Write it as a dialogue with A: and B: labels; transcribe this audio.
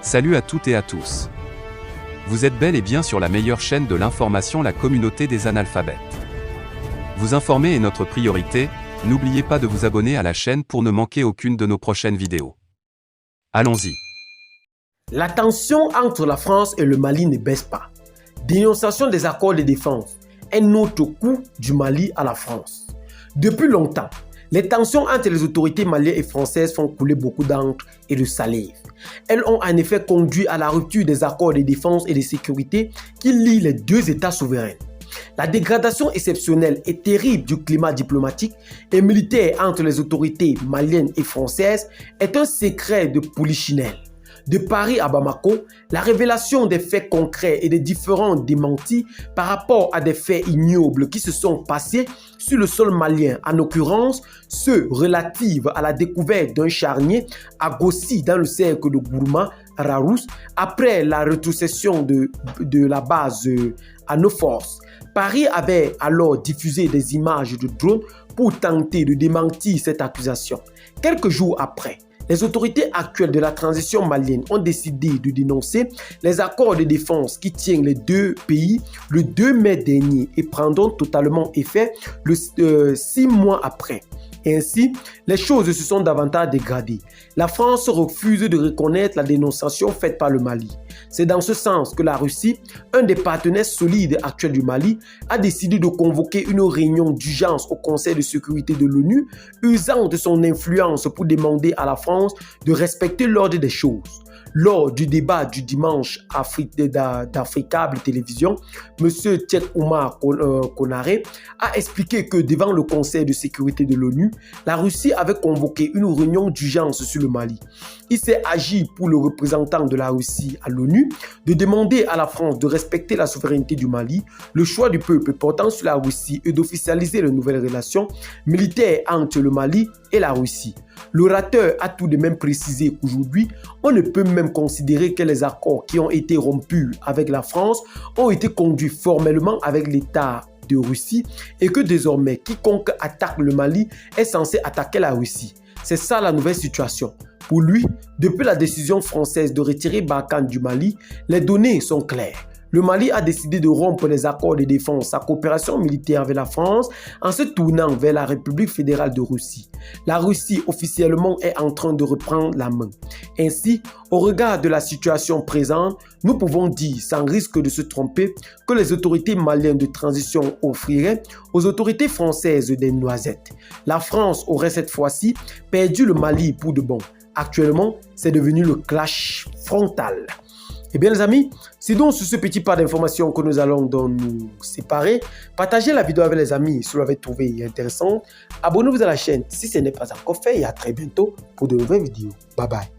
A: Salut à toutes et à tous. Vous êtes bel et bien sur la meilleure chaîne de l'information, la communauté des analphabètes. Vous informer est notre priorité, n'oubliez pas de vous abonner à la chaîne pour ne manquer aucune de nos prochaines vidéos. Allons-y.
B: La tension entre la France et le Mali ne baisse pas. Dénonciation des accords de défense, un autre coup du Mali à la France. Depuis longtemps, les tensions entre les autorités maliennes et françaises font couler beaucoup d'encre et de salive. Elles ont en effet conduit à la rupture des accords de défense et de sécurité qui lient les deux États souverains. La dégradation exceptionnelle et terrible du climat diplomatique et militaire entre les autorités maliennes et françaises est un secret de polichinelle. De Paris à Bamako, la révélation des faits concrets et des différents démentis par rapport à des faits ignobles qui se sont passés sur le sol malien, en l'occurrence ceux relatifs à la découverte d'un charnier à Gossi dans le cercle de Gourma, Rarousse, après la rétrocession de la base à nos forces. Paris avait alors diffusé des images de drones pour tenter de démentir cette accusation. Quelques jours après, les autorités actuelles de la transition malienne ont décidé de dénoncer les accords de défense qui tiennent les deux pays le 2 mai dernier et prendront totalement effet 6 mois après. Ainsi, les choses se sont davantage dégradées. La France refuse de reconnaître la dénonciation faite par le Mali. C'est dans ce sens que la Russie, un des partenaires solides actuels du Mali, a décidé de convoquer une réunion d'urgence au Conseil de sécurité de l'ONU, usant de son influence pour demander à la France de respecter l'ordre des choses. Lors du débat du dimanche d'Africable Télévision, M. Tchèque Oumar Konaré a expliqué que devant le Conseil de sécurité de l'ONU, la Russie avait convoqué une réunion d'urgence sur le Mali. Il s'est agi pour le représentant de la Russie à l'ONU de demander à la France de respecter la souveraineté du Mali, le choix du peuple portant sur la Russie et d'officialiser les nouvelles relations militaires entre le Mali et la Russie. L'orateur a tout de même précisé qu'aujourd'hui, on ne peut même considérer que les accords qui ont été rompus avec la France ont été conduits formellement avec l'État de Russie et que désormais, quiconque attaque le Mali est censé attaquer la Russie. C'est ça la nouvelle situation. Pour lui, depuis la décision française de retirer Barkhane du Mali, les données sont claires. Le Mali a décidé de rompre les accords de défense, sa coopération militaire avec la France en se tournant vers la République fédérale de Russie. La Russie officiellement est en train de reprendre la main. Ainsi, au regard de la situation présente, nous pouvons dire sans risque de se tromper que les autorités maliennes de transition offriraient aux autorités françaises des noisettes. La France aurait cette fois-ci perdu le Mali pour de bon. Actuellement, c'est devenu le clash frontal. Eh bien les amis, c'est donc sur ce petit pas d'informations que nous allons nous séparer. Partagez la vidéo avec les amis si vous l'avez trouvé intéressante. Abonnez-vous à la chaîne si ce n'est pas encore fait et à très bientôt pour de nouvelles vidéos. Bye bye.